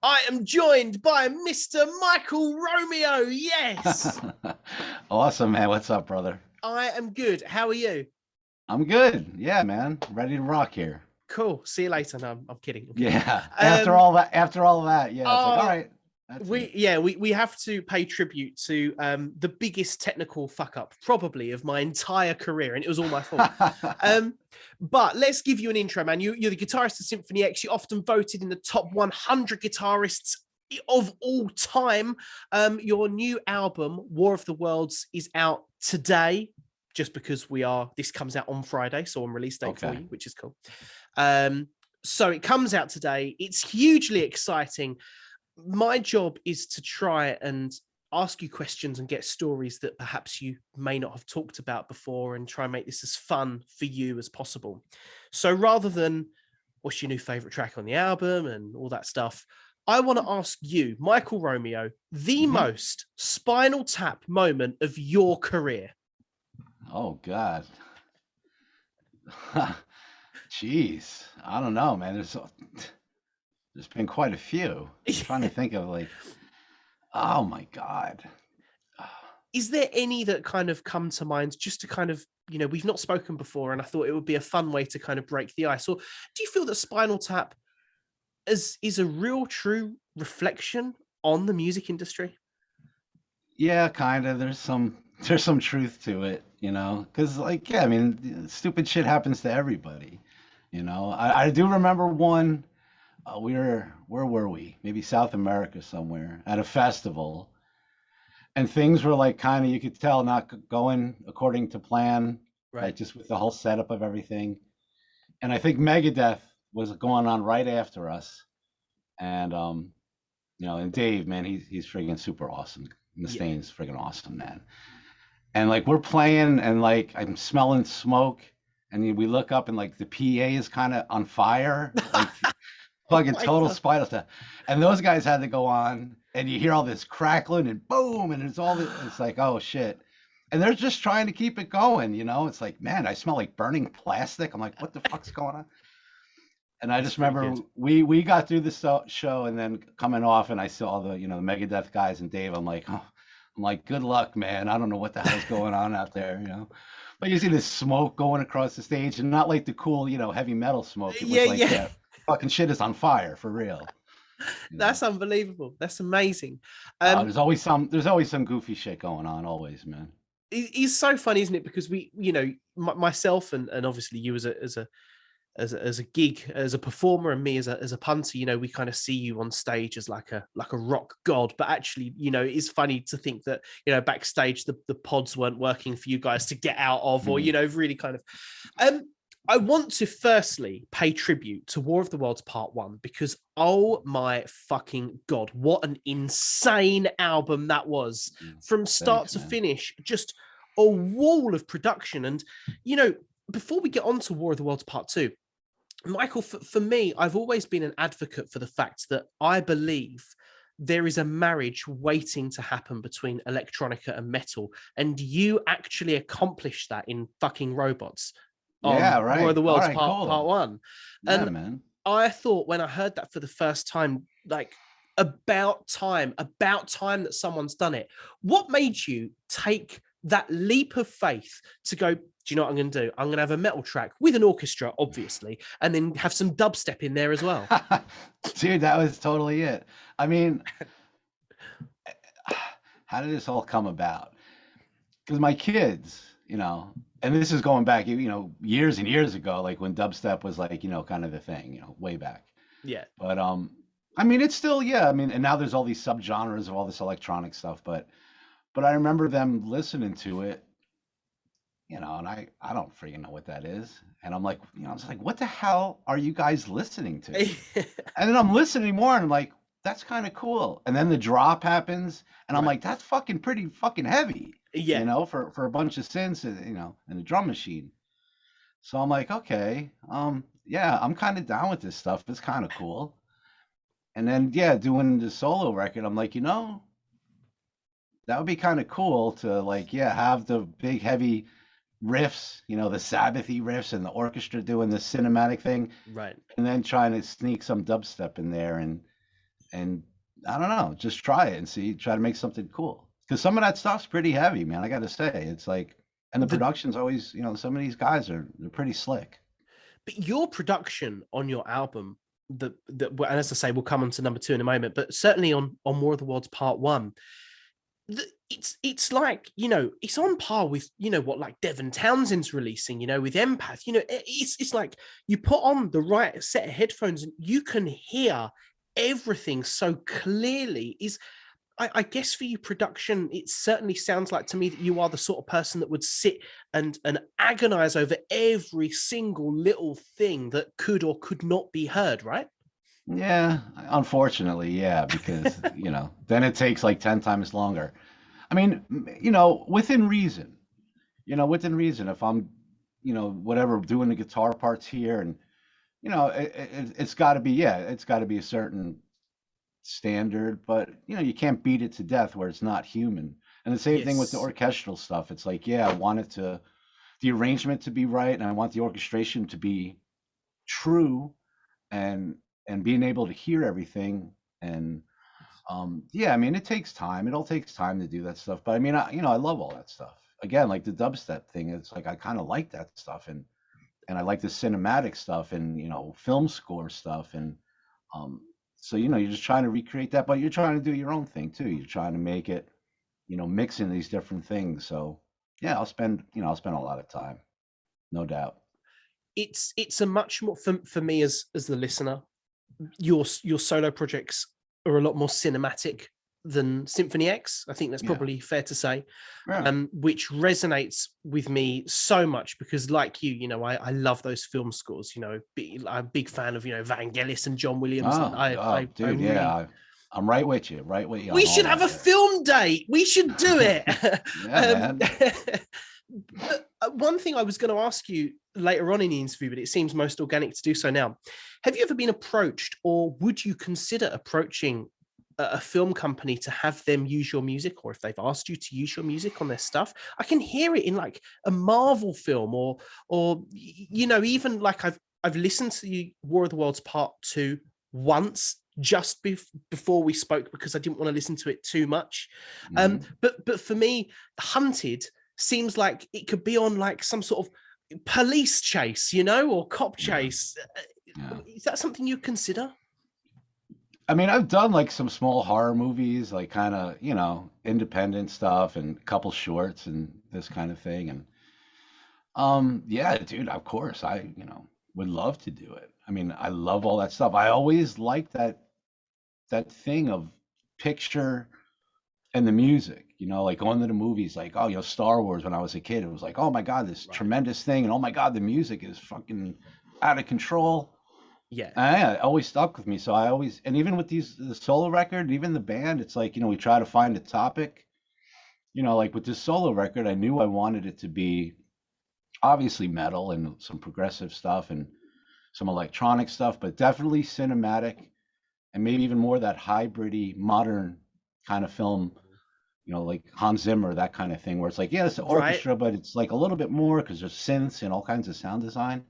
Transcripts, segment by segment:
I am joined by Mr. Michael Romeo. Yes. Awesome, man. What's up, brother? I am good. How are you? I'm good. Yeah, man. Ready to rock here. Cool. See you later. No, I'm kidding. Yeah. Um, After all that, yeah, it's like, all oh, right, that's it. we have to pay tribute to the biggest technical fuck up probably of my entire career, and it was all my fault. But let's give you an intro, man. You're the guitarist of Symphony X. You're often voted in the top 100 guitarists of all time. Your new album, War of the Worlds, is out today. Just because this comes out on Friday, so on release date for you, which is cool. So it comes out today. It's hugely exciting. My job is to try and ask you questions and get stories that perhaps you may not have talked about before and try and make this as fun for you as possible. So rather than what's your new favorite track on the album and all that stuff, I want to ask you, Michael Romeo, the most Spinal Tap moment of your career. Oh, God. Jeez. I don't know, man. There's been quite a few. I'm trying to think of oh my God. Is there any that kind of come to mind just to kind of, we've not spoken before and I thought it would be a fun way to kind of break the ice? Or do you feel that Spinal Tap is a real true reflection on the music industry? Yeah, kind of. There's some truth to it, because yeah, I mean, stupid shit happens to everybody. I do remember one. Where were we? Maybe South America somewhere at a festival, and things were like kind of, you could tell, not going according to plan, Right? like just with the whole setup of everything. And I think Megadeth was going on right after us, and and Dave, man, he's friggin' super awesome. Mustaine's friggin' awesome, man. And like we're playing, and like I'm smelling smoke, and we look up, and like the PA is kind of on fire, like. Fucking total Spinal Tap. And those guys had to go on, and you hear all this crackling and boom, and it's like, oh shit. And they're just trying to keep it going, It's like, man, I smell like burning plastic. I'm like, what the fuck's going on? And I just remember we got through the show, and then coming off, and I saw the the Megadeth guys and Dave. I'm like, good luck, man. I don't know what the hell's going on out there, But you see this smoke going across the stage, and not like the cool, heavy metal smoke. It was like fucking shit is on fire for real. That's unbelievable. That's amazing. There's always some goofy shit going on, always, man. It's so funny, isn't it? Because we, myself and obviously you as a gig, as a performer, and me as a punter, we kind of see you on stage as like a rock god, but actually, it is funny to think that, backstage the pods weren't working for you guys to get out of, or, really kind of, I want to firstly pay tribute to War of the Worlds Part 1, because oh my fucking God, what an insane album that was. From start to finish, just a wall of production. And, before we get on to War of the Worlds Part 2, Michael, for me, I've always been an advocate for the fact that I believe there is a marriage waiting to happen between electronica and metal, and you actually accomplished that in fucking Robots. Yeah, right. War of the Worlds right, part 1. Yeah, And man. I thought when I heard that for the first time, like, about time that someone's done it. What made you take that leap of faith to go, do you know what I'm going to do? I'm going to have a metal track with an orchestra, obviously, and then have some dubstep in there as well. Dude, that was totally it. I mean, how did this all come about? Because my kids, and this is going back, years and years ago, like when dubstep was like, kind of the thing, way back. Yeah. But I mean, it's still, yeah. I mean, and now there's all these subgenres of all this electronic stuff, but I remember them listening to it, and I don't freaking know what that is. And I'm like, I was like, what the hell are you guys listening to? And then I'm listening more, and I'm like, that's kind of cool. And then the drop happens, and I'm like, that's pretty fucking heavy. Yeah. For a bunch of synths, and a drum machine. So I'm like, okay, yeah, I'm kind of down with this stuff. It's kind of cool. And then, yeah, doing the solo record, I'm like, that would be kind of cool to like, yeah, have the big heavy riffs, the Sabbathy riffs, and the orchestra doing the cinematic thing, right? And then trying to sneak some dubstep in there, and and I don't know, just try it and see, try to make something cool. Because some of that stuff's pretty heavy, man. I got to say, it's like, and the The production's always, some of these guys they're pretty slick. but your production on your album, and as I say, we'll come on to number 2 in a moment, but certainly on War of the Worlds Part 1, it's like, it's on par with, what like Devon Townsend's releasing, with Empath. It's like you put on the right set of headphones and you can hear everything so clearly. I guess for you, production, it certainly sounds like to me that you are the sort of person that would sit and agonize over every single little thing that could or could not be heard, right? Yeah, unfortunately, yeah, because then it takes like 10 times longer. I mean, within reason. Within reason. If I'm, whatever, doing the guitar parts here, and it's got to be, yeah, it's got to be a certain standard, but you can't beat it to death where it's not human. And the same thing with the Yes. orchestral stuff. It's like, yeah, I want the arrangement to be right, and I want the orchestration to be true, and being able to hear everything. And yeah, I mean, it takes time. It all takes time to do that stuff. But I mean, I love all that stuff. Again, like the dubstep thing, it's like I kind of like that stuff, and I like the cinematic stuff, and film score stuff, and um, so you're just trying to recreate that, but you're trying to do your own thing too. You're trying to make it, mixing these different things. So yeah, I'll spend a lot of time, no doubt. It's a much more for me as the listener. Your solo projects are a lot more cinematic than Symphony X. I think that's Yeah, probably fair to say, yeah. which resonates with me so much because, like you, I love those film scores. I'm a big fan of Vangelis and John Williams, and Oh, I dude, yeah, really. I'm right with you We on all should have a that. film date. We should do it. Yeah, man. But one thing I was going to ask you later on in the interview, but it seems most organic to do so now. Have you ever been approached, or would you consider approaching a film company to have them use your music, or if they've asked you to use your music on their stuff? I can hear it in like a Marvel film, or even like I've listened to the War of the Worlds Part 2 once just before we spoke because I didn't want to listen to it too much. Hmm. But for me, Hunted seems like it could be on like some sort of police chase, or cop Yeah, chase. yeah. Is that something you consider? I mean, I've done like some small horror movies, like kind of, independent stuff, and a couple shorts and this kind of thing. And yeah, dude, of course, I, would love to do it. I mean, I love all that stuff. I always liked that thing of picture and the music, like going to the movies, like, oh, Star Wars when I was a kid, it was like, oh my God, this Right. tremendous thing, and oh my God, the music is fucking out of control. Yeah. Yeah, it always stuck with me. So I always, and even with the solo record, even the band, it's like, we try to find a topic, like with this solo record, I knew I wanted it to be obviously metal and some progressive stuff and some electronic stuff, but definitely cinematic, and maybe even more that hybridy modern kind of film, like Hans Zimmer, that kind of thing, where it's like, yeah, it's an Right. orchestra, but it's like a little bit more because there's synths and all kinds of sound design.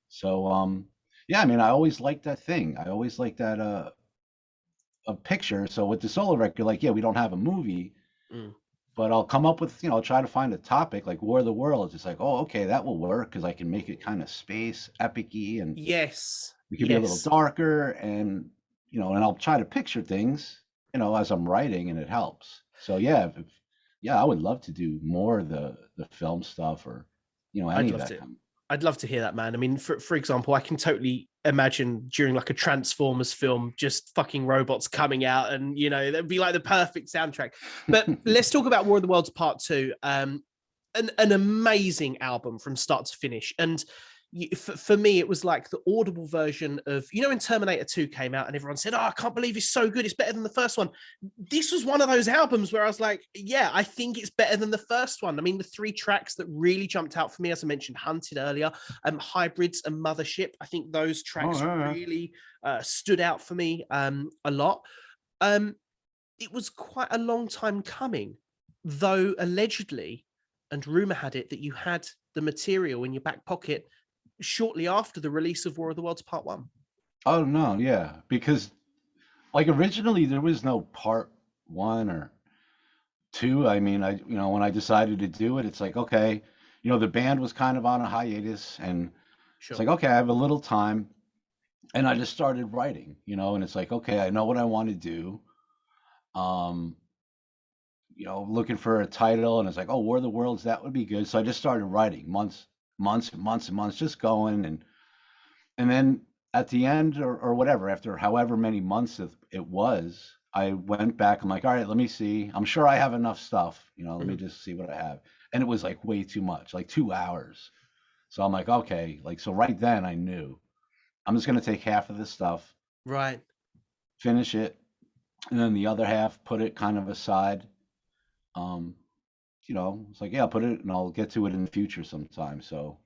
So, yeah, I mean, I always liked that thing. I always liked that a picture. So with the solo record, like, yeah, we don't have a movie, Mm. but I'll come up with, I'll try to find a topic like War of the Worlds. It's like, oh, okay, that will work because I can make it kind of space epic-y, and Yes. it could be a little Yes. darker, and and I'll try to picture things, as I'm writing, and it helps. So yeah, yeah, I would love to do more of the film stuff, or any I'd of love that to. kind of. I'd love to hear that, man. I mean, for example, I can totally imagine during like a Transformers film, just fucking robots coming out, and that'd be like the perfect soundtrack. But let's talk about War of the Worlds Part 2. An amazing album from start to finish, and for me, it was like the audible version of when Terminator 2 came out, and everyone said, "Oh, I can't believe it's so good! It's better than the first one." This was one of those albums where I was like, "Yeah, I think it's better than the first one." I mean, the 3 tracks that really jumped out for me, as I mentioned, Hunted earlier, Hybrids and Mothership. I think those Oh tracks yeah, really stood out for me a lot. Um, it was quite a long time coming, though allegedly, and rumor had it that you had the material in your back pocket shortly after the release of War of the Worlds Part 1. oh no, yeah, because like originally there was no part one or two. I mean, when I decided to do it, it's like, okay, the band was kind of on a hiatus, and it's Sure. like, okay, I have a little time, and I just started writing, and it's like, okay, I know what I want to do. Um, looking for a title, and it's like, oh, War of the Worlds, that would be good. So I just started writing months and months and months, just going, and then at the end, or whatever, after however many months it was, I went back. I'm like, all right, let me see. I'm sure I have enough stuff. Let me Mhm. just see what I have. And it was like way too much, like 2 hours. So I'm like, okay, like so right then I knew I'm just gonna take half of this stuff, Right. finish it, and then the other half put it kind of aside. Um, it's like, yeah, I'll put it and I'll get to it in the future sometime. So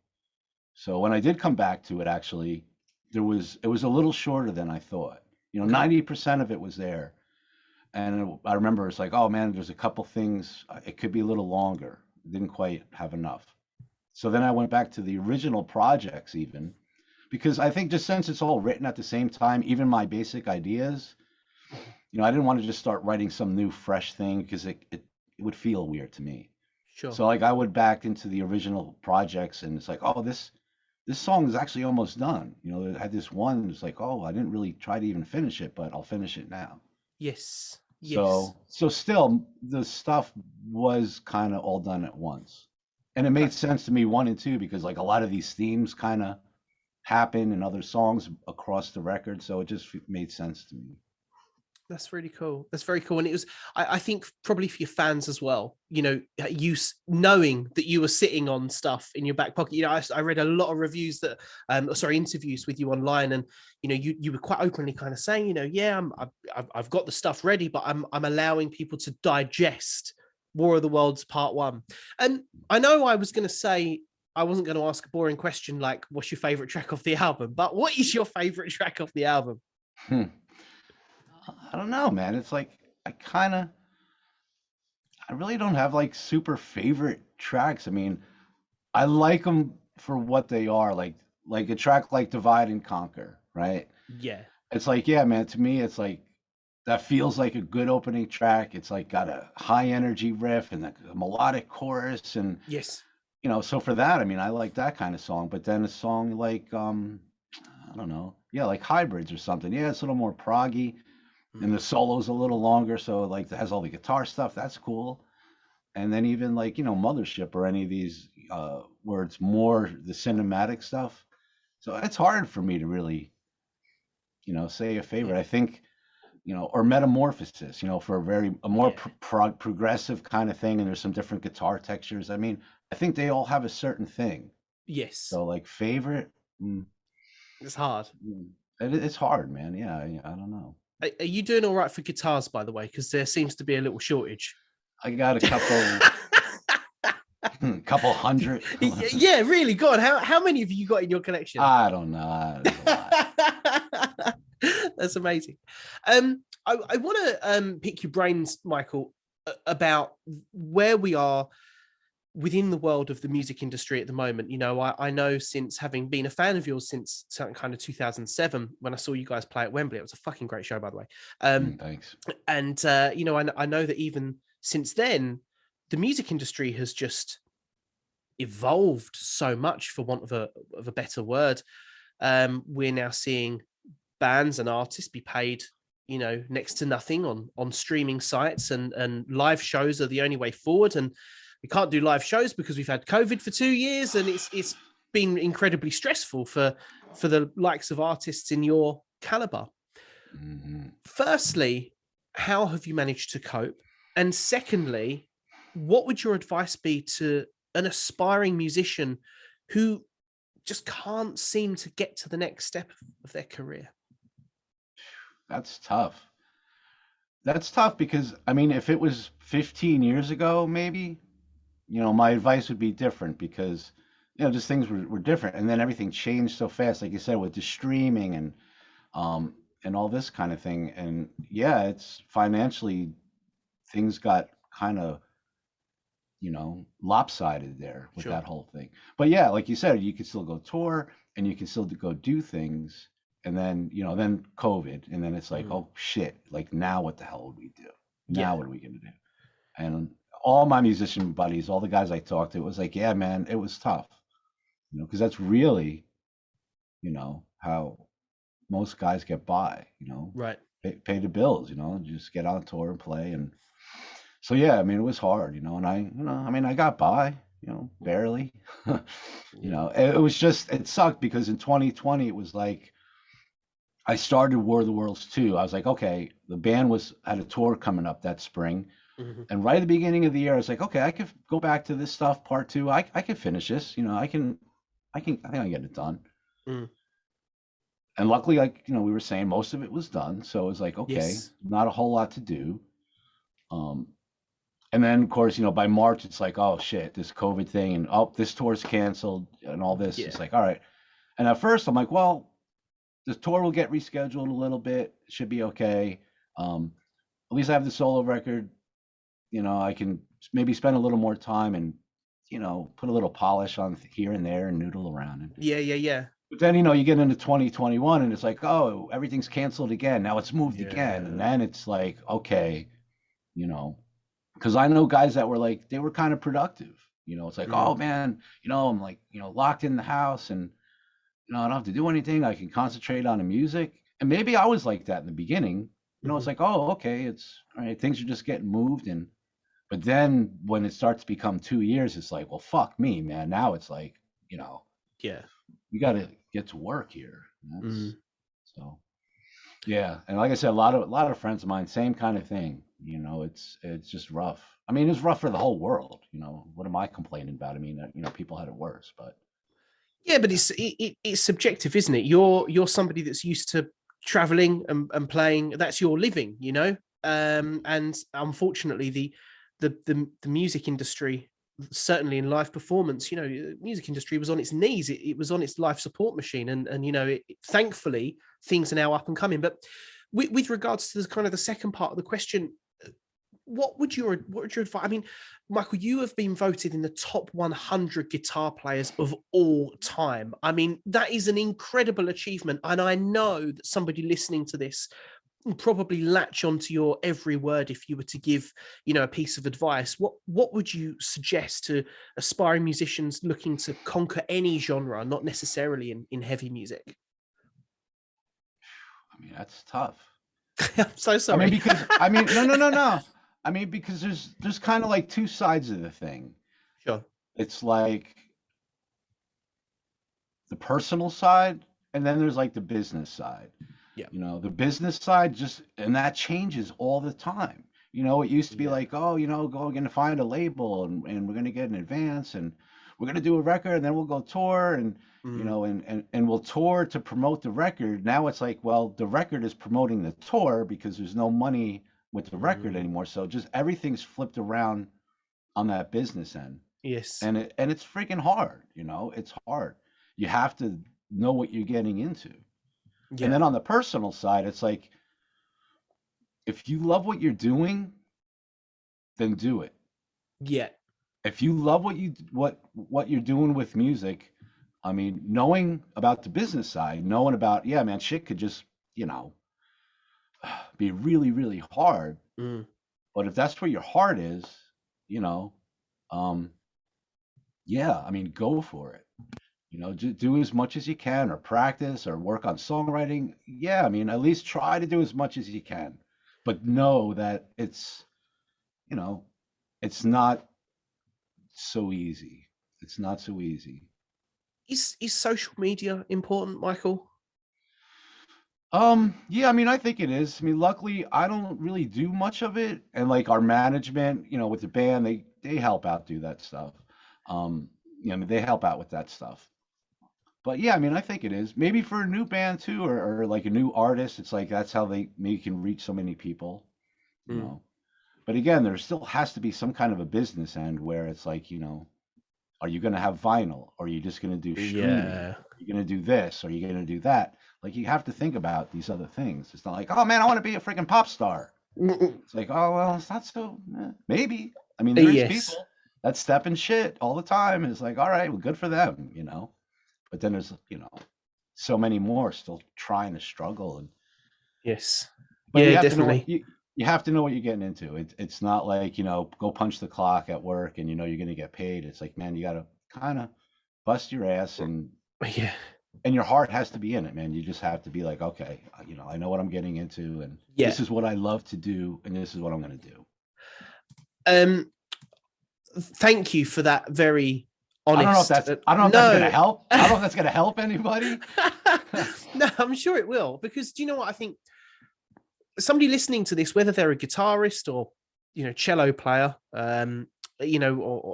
when I did come back to it, actually, it was a little shorter than I thought. Okay. 90% of it was there. And I remember it's like, oh man, there's a couple things, it could be a little longer. Didn't quite have enough. So then I went back to the original projects even, because I think just since it's all written at the same time, even my basic ideas, Mhm. I didn't want to just start writing some new fresh thing because it would feel weird to me. Sure. So like I would back into the original projects, and it's like, oh, this song is actually almost done. It had this one. It's like, oh, I didn't really try to even finish it, but I'll finish it now. Yes. Yes. So still, the stuff was kind of all done at once, and it Okay. made sense to me one and two because like a lot of these themes kind of happen in other songs across the record, so it just made sense to me. That's really cool. That's very cool. And it was, I think, probably for your fans as well, knowing that you were sitting on stuff in your back pocket. I read a lot of reviews that, sorry, interviews with you online, and you were quite openly kind of saying, yeah, I've got the stuff ready, but I'm allowing people to digest War of the Worlds Part One. And I know I was going to say I wasn't going to ask a boring question like, what's your favorite track off the album? But what is your favorite track off the album? Hmm. I don't know, man. It's like I really don't have like super favorite tracks. I mean, I like them for what they are. Like a track like Divide and Conquer, right? Yeah. It's like, yeah, man, to me it's like that feels like a good opening track. It's like got a high energy riff and a melodic chorus, and Yes. so for that, I mean, I like that kind of song. But then a song like I don't know, yeah, like Hybrids or something. Yeah, it's a little more proggy and the solo's a little longer, so like it has all the guitar stuff. That's cool. And then even like Mothership or any of these where it's more the cinematic stuff. So it's hard for me to really say a favorite. Yeah. I think or Metamorphosis, for a more Yeah. progressive kind of thing, and there's some different guitar textures. I mean, I think they all have a certain thing. Yes. So like favorite, mm, It's hard. it's hard, man. Yeah, I don't know. Are you doing all right for guitars, by the way? Because there seems to be a little shortage. I got a couple, couple hundred. Yeah, really. God, how many have you got in your collection? I don't know. There's a lot. That's amazing. I want to pick your brains, Michael, about where we are within the world of the music industry at the moment. I know, since having been a fan of yours since kind of 2007, when I saw you guys play at Wembley. It was a fucking great show, by the way. Thanks. And I know that even since then, the music industry has just evolved so much, for want of a better word. We're now seeing bands and artists be paid next to nothing on streaming sites, and live shows are the only way forward. And we can't do live shows because we've had COVID for 2 years, and it's been incredibly stressful for the likes of artists in your caliber. Hmm. Firstly, how have you managed to cope? And secondly, what would your advice be to an aspiring musician who just can't seem to get to the next step of their career? That's tough. That's tough because I mean, if it was 15 years ago, maybe, my advice would be different because, just things were different. And then everything changed so fast, like you said, with the streaming and all this kind of thing. And yeah, it's financially things got kind of, lopsided there with Sure. that whole thing. But yeah, like you said, you can still go tour and you can still go do things. and then then COVID, and then it's like, oh shit, like now what the hell would we do? Now what are we gonna do? And all my musician buddies, all the guys I talked to, it was like, yeah, man, it was tough, because that's really, how most guys get by, Right. pay the bills, just get on tour and play. And so, yeah, I mean, it was hard, and I got by, barely, it was just, it sucked because in 2020, it was like, I started War of the Worlds 2. I was like, okay, the band had a tour coming up that spring. And right at the beginning of the year, I was like, okay, I could go back to this stuff, part 2. I can finish this, I think I can get it done. And luckily, like, we were saying most of it was done. So it was like, okay, not a whole lot to do. And then, of course, by March, it's like, oh, shit, this COVID thing. And, oh, this tour's canceled and all this. It's like, all right. And at first, I'm like, well, the tour will get rescheduled a little bit. It should be okay. At least I have the solo record. I can maybe spend a little more time and, put a little polish on here and there and noodle around. And, yeah. But then, you get into 2021 and it's like, oh, everything's canceled again. Now it's moved again. And then it's like, okay, because I know guys that were like, they were kind of productive. It's like, oh, man, I'm like, locked in the house and, I don't have to do anything. I can concentrate on the music. And maybe I was like that in the beginning. It's like, oh, okay, it's all right. Things are just getting moved. But then when it starts to become 2 years, it's like, well, fuck me, man. Now it's like, you got to get to work here. So, yeah. And like I said, a lot of friends of mine, same kind of thing. It's just rough. I mean, it's rough for the whole world. What am I complaining about? I mean, people had it worse, but. Yeah, but it's subjective, isn't it? You're somebody that's used to traveling and playing. That's your living, and unfortunately, the music industry, certainly in live performance, the music industry was on its knees. It was on its life support machine, and thankfully things are now up and coming. But with regards to kind of the second part of the question, what would your advice? I mean, Michael, you have been voted in the top 100 guitar players of all time. I mean, that is an incredible achievement, and I know that somebody listening to this will probably latch onto your every word if you were to give, a piece of advice. What would you suggest to aspiring musicians looking to conquer any genre, not necessarily in heavy music? I mean, that's tough. I'm so sorry. I mean, no. I mean, because there's kind of like two sides of the thing. Sure. It's like the personal side, and then there's like the business side. Yeah. The business side and that changes all the time. It used to be like, oh, we're going to find a label and we're going to get an advance and we're going to do a record and then we'll go tour and, and we'll tour to promote the record. Now it's like, well, the record is promoting the tour because there's no money with the record anymore. So just everything's flipped around on that business end. Yes. And it's freaking hard. It's hard. You have to know what you're getting into. Yeah. And then on the personal side, it's like, if you love what you're doing, then do it. Yeah. If you love what you're doing with music, I mean, knowing about the business side, knowing about, yeah, man, shit could just, be really, really hard. But if that's where your heart is, yeah, I mean, go for it. Do as much as you can, or practice, or work on songwriting. Yeah, I mean, at least try to do as much as you can. But know that it's not so easy. It's not so easy. Is social media important, Michael? Yeah, I mean, I think it is. I mean, luckily, I don't really do much of it, and like our management, with the band, they help out do that stuff. I mean, they help out with that stuff. But yeah, I mean, I think it is. Maybe for a new band too, or like a new artist, it's like that's how they maybe can reach so many people, But again, there still has to be some kind of a business end where it's like, are you going to have vinyl? Or are you just going to do streaming? Yeah. Are you going to do this? Or are you going to do that? Like, you have to think about these other things. It's not like, oh man, I want to be a freaking pop star. It's like, oh, well, it's not so, maybe. I mean, there's people that step in shit all the time. And it's like, all right, well, good for them, But then there's, so many more still trying to struggle. And Yes. but Yeah, you have definitely. to know you have to know what you're getting into. It's not like, go punch the clock at work and you're going to get paid. It's like, man, you got to kind of bust your ass, Yeah. and your heart has to be in it, man. You just have to be like, okay, I know what I'm getting into, and Yeah. this is what I love to do, and this is what I'm going to do. Thank you for that very honest. I don't know if that's going to help. I don't know if that's going to help anybody. No, I'm sure it will, because do you know what I think? Somebody listening to this, whether they're a guitarist or cello player, or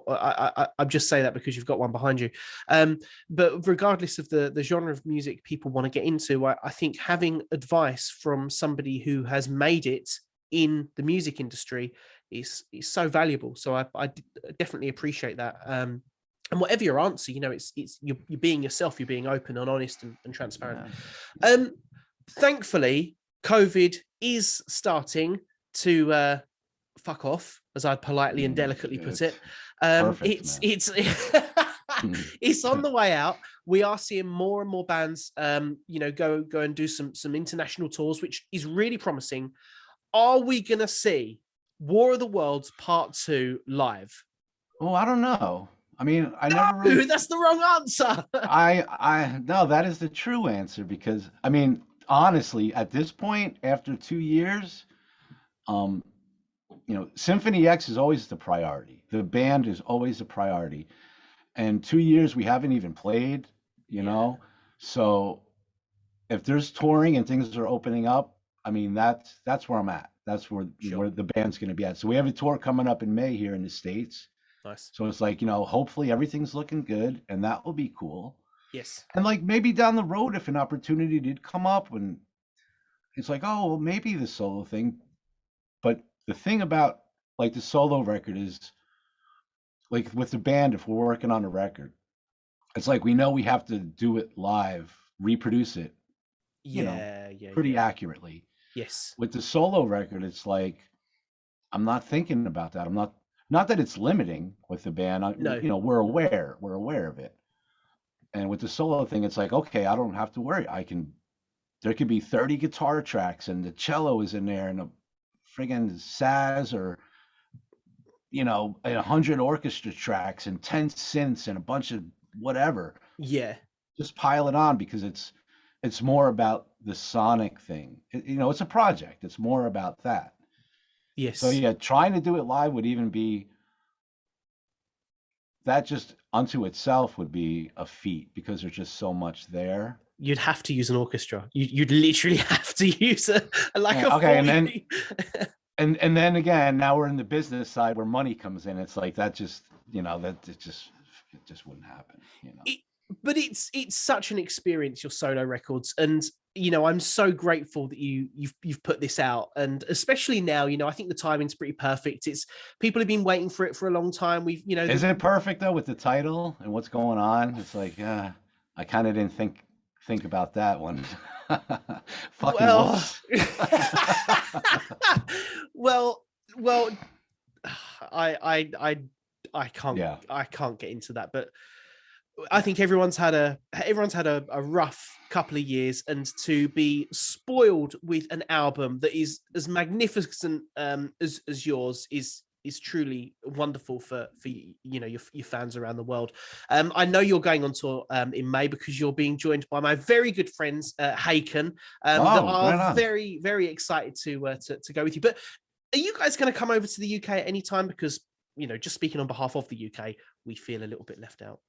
I'm just saying that because you've got one behind you. But regardless of the genre of music people want to get into, I think having advice from somebody who has made it in the music industry is so valuable. So I definitely appreciate that. And whatever your answer, it's you're being yourself, you're being open and honest and transparent. Yeah. Thankfully, COVID is starting to fuck off, as I'd politely and delicately put it. Perfect, It's on the way out. We are seeing more and more bands, go and do some international tours, which is really promising. Are we going to see War of the Worlds Part 2 live? Oh, I don't know. I mean, never really... That's the wrong answer. No, that is the true answer, because I mean, honestly, at this point, after 2 years, Symphony X is always the priority. The band is always a priority. And 2 years we haven't even played, So if there's touring and things are opening up, I mean, that's where I'm at. That's where the band's going to be at. So we have a tour coming up in May here in the States. Nice. So it's like, hopefully everything's looking good, and that will be cool. Yes. And like maybe down the road, if an opportunity did come up, and it's like, oh, well, maybe the solo thing. But the thing about like the solo record is, like with the band, if we're working on a record, it's like we know we have to do it live, reproduce it, pretty accurately. Yes. With the solo record, it's like I'm not thinking about that. I'm not that it's limiting with the band. No. We're aware of it. And with the solo thing, it's like, okay, I don't have to worry. There could be 30 guitar tracks and the cello is in there and a friggin' saz, or 100 orchestra tracks and 10 synths and a bunch of whatever. Yeah. Just pile it on, because it's more about the sonic thing. It's a project. It's more about that. Yes. So yeah, trying to do it live would even be, that just unto itself would be a feat, because there's just so much there. You'd have to use an orchestra. You'd literally have to use a okay, and then again, now we're in the business side where money comes in. It's like that just it just wouldn't happen. But it's such an experience, your solo records, and I'm so grateful that you've put this out, and especially now, I think the timing's pretty perfect. It's people have been waiting for it for a long time. Is it perfect though with the title and what's going on? It's like, I kind of didn't think about that one. Fucking well, I can't get into that, but I think everyone's had a rough couple of years, and to be spoiled with an album that is as magnificent as yours is truly wonderful for your fans around the world. I know you're going on tour in May, because you're being joined by my very good friends Haken, that are very, very excited to go with you. But are you guys going to come over to the UK at any time? Because just speaking on behalf of the UK, we feel a little bit left out.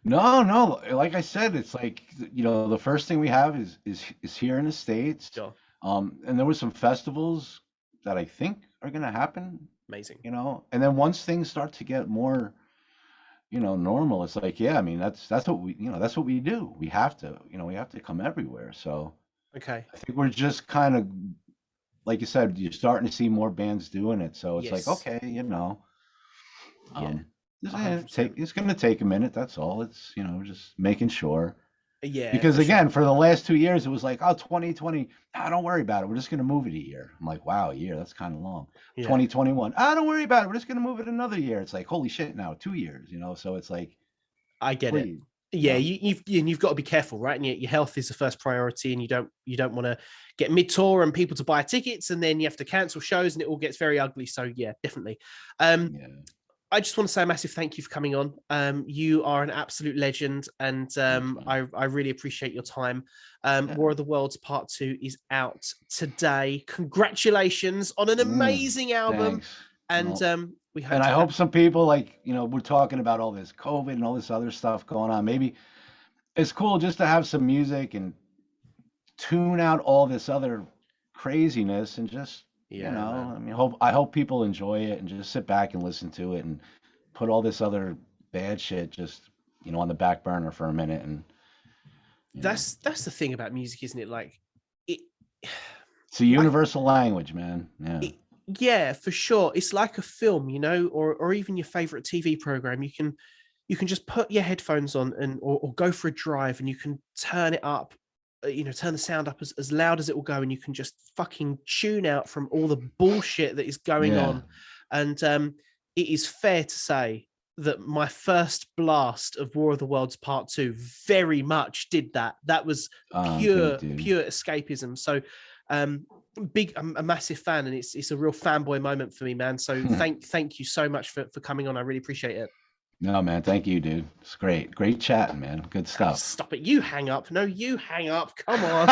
No. Like I said, it's like, the first thing we have is here in the States. Sure. And there were some festivals that I think are going to happen. Amazing. And then once things start to get more, normal, it's like, yeah, I mean, that's what we, that's what we do. We have to come everywhere. So okay, I think we're just kind of, like you said, you're starting to see more bands doing it. So it's like, okay, it's going to take a minute. That's all. It's, just making sure. Yeah. Because again, for the last 2 years, it was like, 2020, don't worry about it. We're just going to move it a year. I'm like, wow, a year, that's kind of long. Yeah. 2021, don't worry about it. We're just going to move it another year. It's like, holy shit, now 2 years, So it's like, I get it. Yeah, you've got to be careful, right? And your health is the first priority, and you don't want to get mid tour and people to buy tickets, and then you have to cancel shows, and it all gets very ugly. So yeah, definitely. Yeah. I just want to say a massive thank you for coming on. You are an absolute legend, and I really appreciate your time. War of the Worlds Part 2 is out today. Congratulations on an amazing album. Thanks. And Well, we hope and to I have... hope some people, like, we're talking about all this COVID and all this other stuff going on. Maybe it's cool just to have some music and tune out all this other craziness and just, I mean, I hope people enjoy it and just sit back and listen to it and put all this other bad shit just, on the back burner for a minute. And that's the thing about music, isn't it? Like it, it's a universal language, man. Yeah. Yeah, for sure. It's like a film, or even your favorite TV program. You can just put your headphones on and or go for a drive, and you can turn it up, turn the sound up as loud as it will go, and you can just fucking tune out from all the bullshit that is going on. And it is fair to say that my first blast of War of the Worlds Part 2 very much did that. That was pure escapism. So a massive fan, and it's a real fanboy moment for me, man. So thank you so much for coming on. I really appreciate it. No, man, thank you, dude. It's great chatting, man. Good stuff. Stop it. You hang up. No, you hang up. Come on.